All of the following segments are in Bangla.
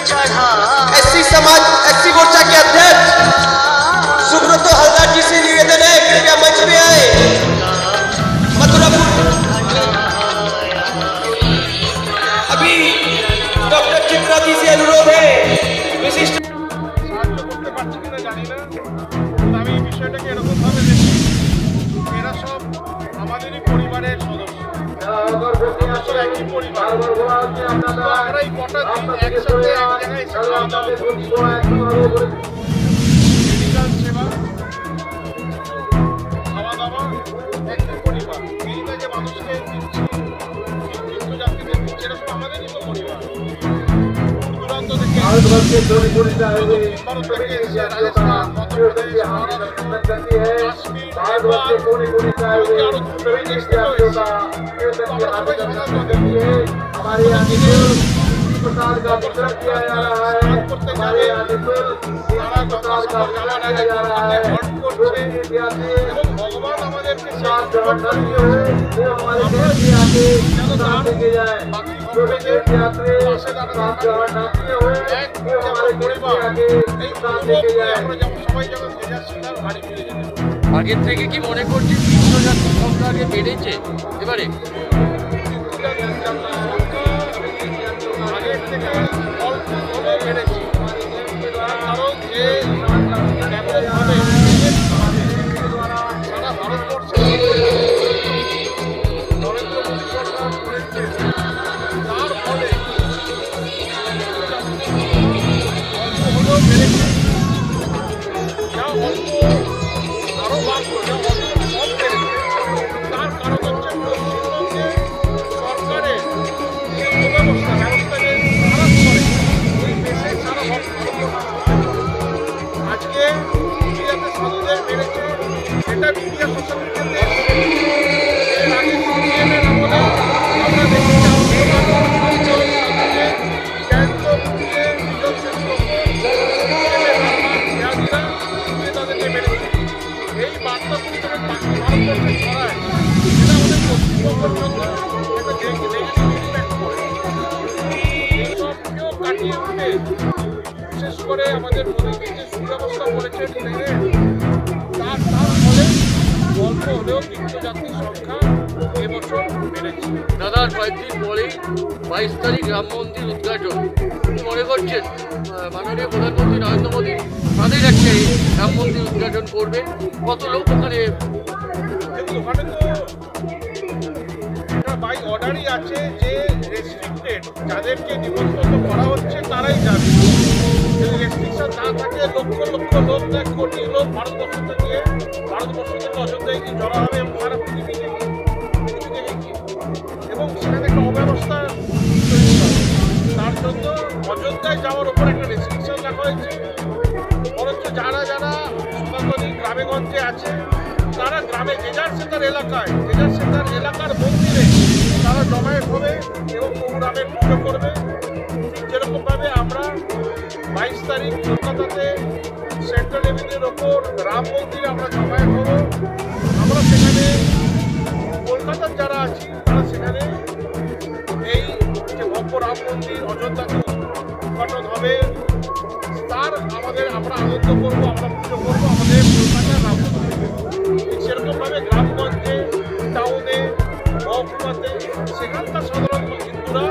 एससी समाज एससी मोर्चा के अध्यक्ष सुब्रत हलदार जी से निवेदन है, कृपया मंच पे आए। मथुरापुर अभी डॉक्टर चित्रा जी से अनुरोध है विशिष्ट সাহায্য করতে পারছি কিনা জানি না, আমি এই বিষয়টাকে এরকমভাবে দেখি এরা সব আমাদেরই পরিবারের সদস্য, একই পরিবার। আমরা এই কটা দিন একসাথে এক জায়গায় এসে খাওয়া দাওয়া করি, মেডিকেল সেবা, খাওয়া দাওয়া, একই পরিবার। এই যে মানুষকে দিচ্ছি, হিন্দু জাতিকে দিচ্ছি, এরা সব আমাদেরই তো পরিবার। দূরান্ত থেকে ভারত থেকে এসে রাজস্থান, মধ্যপ্রদেশ, মহারাষ্ট্র, কাশ্মীর, নেপাল, আরো দূর দেশ থেকেও এসেছে। আমরা সবাই সাধারণ প্রসাদ का वितरण किया जा रहा है। हमारे सारा যাওয়ার আগে করছে এবং ভগবান আমাদেরকে আগের থেকে কি মনে করছি তীর্থযাত্রীর সংখ্যা আগে বেড়েছে এবারে? আগের থেকে অল্প বেড়েছে, কারণ যে ব্যাপকভাবে সারা ভারতবর্ষে নরেন্দ্র মোদী সরকার করেছে, তার ফলে অল্প হলেও বেড়েছে। যা অল্প আরও বাড়ল, যা অল্প কম বেড়েছে, তার কারণ হচ্ছে পশ্চিমবঙ্গে সরকারের যে ব্যবস্থা যে খারাপ করে ওই দেশে সারা আজকে মিডিয়াতে সাধুদের বেড়েছে, এটা মিডিয়া সোশ্যাল মিডিয়াতে এর আগে সিপিএমের আমলে আমরা দেখেছি তাদেরকে বেড়েছে। এই বার্তাগুলি যখন ভারতবর্ষে ছড়ায় এটা আমাদের পশ্চিমবঙ্গের জন্য একটা নেগেটিভ ইম্প্যাক্ট করে। এইসবকেও কাটিয়ে উঠে বিশেষ করে আমাদের মোদীজি যে সুব্যবস্থা করেছেন ট্রেনের, তার ফলে অল্প হলেও তীর্থযাত্রীর সংখ্যা এবছর বেড়েছে। দাদা কয়েকদিন পরেই 22 তারিখ রাম মন্দির উদ্ঘাটন, কি মনে করছেন মাননীয় প্রধানমন্ত্রী নরেন্দ্র মোদী তাদের একটা রাম মন্দির উদ্ঘাটন করবেন? কত লোক ওখানে? দেখুন, ওখানে তো এটা বাই অর্ডারই আছে যে রেস্ট্রিক্টেড যাদেরকে নিমন্ত্রণ করা হচ্ছে তারাই যাবে। যদি রেস্ট্রিকশন না থাকে লক্ষ লক্ষ লোক, 1 কোটি লোক ভারতবর্ষ থেকে অযোধ্যায় গিয়ে জড়া হবে এবং সারা পৃথিবীতে এবং সেখানে একটা অব্যবস্থা তৈরি হবে। তার জন্য অযোধ্যায় যাওয়ার ওপর একটা রেস্ট্রিকশন রাখা হয়েছে। বরঞ্চ যারা সনাতনী গ্রামেগঞ্জে আছে তারা গ্রামে যে যার সে তার এলাকার মন্দিরে তারা জমায়েত হবে এবং প্রভুরামের পুজো করবে। ঠিক যেরকমভাবে আমরা 22 তারিখ কলকাতাতে সেন্ট্রাল এভিনিউর ওপর রাম মন্দিরে আমরা জমায়েত হব। আমরা সেখানে কলকাতার যারা আছি তারা সেখানে এই যে ভব্য রাম মন্দির অযোধ্যাতে উদ্ঘাটন হবে তার আমরা আনন্দ করবো, আমরা পুজো করবো আমাদের কলকাতার রাম মন্দির। ঠিক সেরকমভাবে গ্রামগঞ্জে, টাউনে, মহকুমাতে সেখানকার সাধারণ হিন্দুরা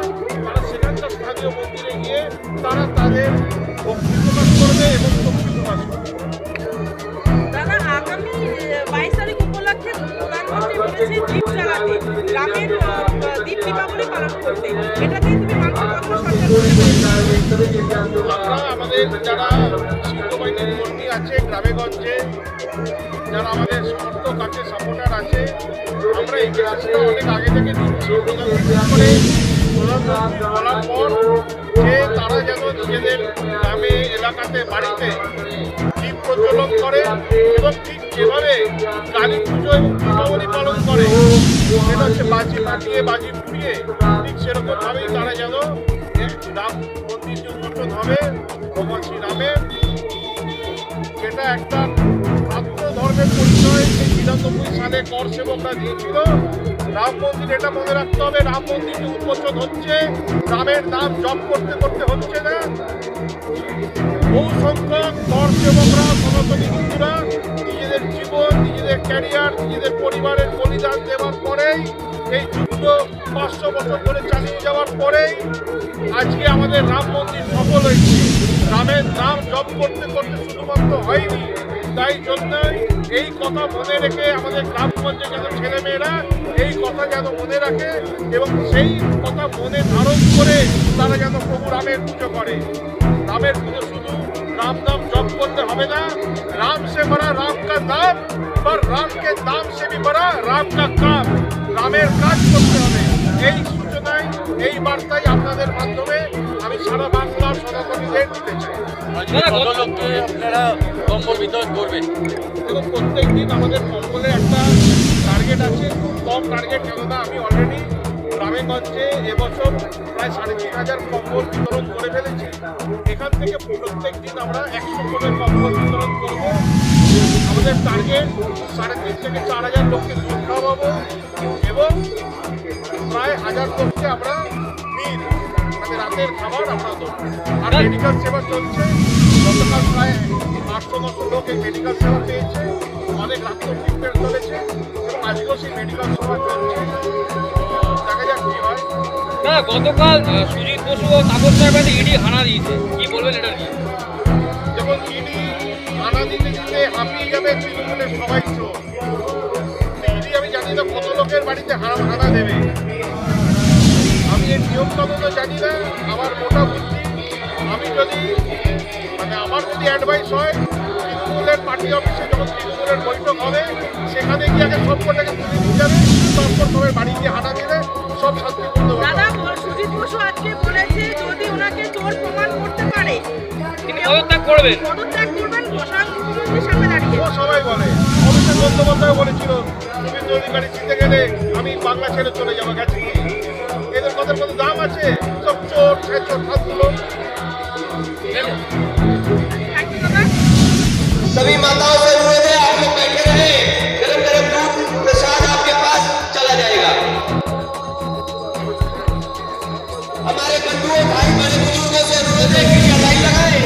তারা সেখানকার স্থানীয় মন্দিরে গিয়ে তারা তাদের ভক্তি প্রকাশ করবে এবং শক্তি প্রকাশ করবে। দাদা, আগামী 22 তারিখ উপলক্ষে প্রধানমন্ত্রী বলেছে দীপ জ্বালাতে, রামের দীপ দীপাবলি পালন করতে, এটাতে তুমি মানুষের কথা আমরা আমাদের যারা শিল্পবাহিনীর কর্মী আছে গ্রামেগঞ্জে, যারা আমাদের সমর্থক আছে, সাপোর্টার আছে, আমরা এই মেসেজটা অনেক আগে থেকে দিচ্ছি করে বলার পর যে তারা যেন নিজেদের গ্রামে, এলাকাতে, বাড়িতে দীপ প্রজ্বলন করে এবং ঠিক যেভাবে কালী পুজো এবং দীপাবলি পালন করে সেটা হচ্ছে বাজি ফাটিয়ে, বাজি ফুটিয়ে, ঠিক সেরকমভাবেই তারা যেন রাম মন্দির যে উদ্বোধন হবে ভগবান শ্রীরামের, যেটা একটা ছাত্র ধর্মের পরিচয় সেই ৯৯ সালে কর সেবকরা দিয়েছিল, রাম মন্দির এটা মনে রাখতে হবে, রাম মন্দির উপচন হচ্ছে, রামের নাম জপ করতে করতে হচ্ছে না। বহু সংখ্যক কর সেবকরা, সনাতনী হিন্দুরা নিজেদের জীবন, নিজেদের ক্যারিয়ার, নিজেদের পরিবারের বলিদান দেওয়ার পরেই, এই যুদ্ধ 500 বছর ধরে চালিয়ে যাওয়ার পরেই আজকে আমাদের রাম মন্দির সফল হয়েছে। রামের নাম জপ করতে করতে শুধুমাত্র হয়নি, তাই জন্যই এই কথা মনে রেখে আমাদের গ্রামগঞ্জে যেন ছেলেমেয়েরা এই কথা যেন মনে রাখে এবং সেই কথা মনে ধারণ করে তারা যেন প্রভু রামের পুজো করে। রামের পুজো শুধু রাম নাম জপ করতে হবে না, রাম সে বড়া রাম কা নাম, पर राम के नाम से भी बड़ा राम का काम, রামের কাজ করতে হবে। এই সূচনায়, এই বার্তায় আপনাদের মাধ্যমে আমি সারা বাংলার সনাতনীদের দিতে চাই। কত লোককে আপনারা কম্বল বিতরণ করবেন? এবং প্রত্যেক দিন আমাদের কম্বলের একটা টার্গেট আছে, খুব কম টার্গেট, কেননা আমি অলরেডি গ্রামেগঞ্জে এবছর প্রায় 3,500 কম্বল বিতরণ করে ফেলেছি। এখান থেকে প্রত্যেক দিন আমরা 100 করে কম্বল বিতরণ করব। আমাদের টার্গেট 3,500 থেকে 4,000 লোককে দুধ খাওয়াবো এবং প্রায় 1000 লোককে আমরা মিল মানে রাতের খাবার আমরা দেবো। আর মেডিকেল সেবা চলছে, গতকাল প্রায় 800-900 লোক এই মেডিকেল সেবা পেয়েছে, অনেক রক্ত ট্রিটমেন্ট চলেছে এবং আজকেও সেই মেডিকেল সেবা চলছে। দেখা যাক কি হয়। না, গতকাল সুজিত বসু ও তাপস সাহেবের ইডি হানা দিয়েছে, কি বলবেন এটা নিয়ে? যেমন ইডি হানা দিতে দিতে হাঁপিয়ে যাবে তৃণমূলের সবাই চোখ। ইডি আমি জানি না কত লোকের বাড়িতে হানা দেবে, আমি এর নিয়ম কানুনও জানি না। আমার মোটা বুদ্ধি, আমি যদি আমার যদি অ্যাডভাইস হয়, তৃণমূলের পার্টি অফিসে যখন তৃণমূলের বৈঠক হবে সেখানে গিয়ে আগে সব কটাকে তুলে নিয়ে যাবে, তারপর সবাই বাড়ি গিয়ে হাঁটা দিলে সব শান্তিপূর্ণ হবে। দাদা, সুজিত বসু আজকে বলেছে যদি ওনাকে চোর প্রমাণ করতে পারে তিনি পদত্যাগ করবেন। পদত্যাগ করবেন স্বয়ং মুখ্যমন্ত্রীর সামনে দাঁড়িয়ে। ও সবাই বলে, অভিষেক বন্দ্যোপাধ্যায় বলেছিল শুভেন্দু অধিকারী জিতে গেলে আমি বাংলা ছেড়ে চলে যাবো, গেছে কি? এদের কথার কোনো দাম আছে? সব চোর ছেচোর হাতগুলো। থ্যাংক ইউ দাদা। सभी माताओं से अनुरोध है, आप लोग बैठे रहे, गरम गरम दूध प्रसाद आपके पास चला जाएगा। हमारे बंधुओं, भाई बड़े बुजुर्गों से अनुरोध है कि लाइन लगाएं।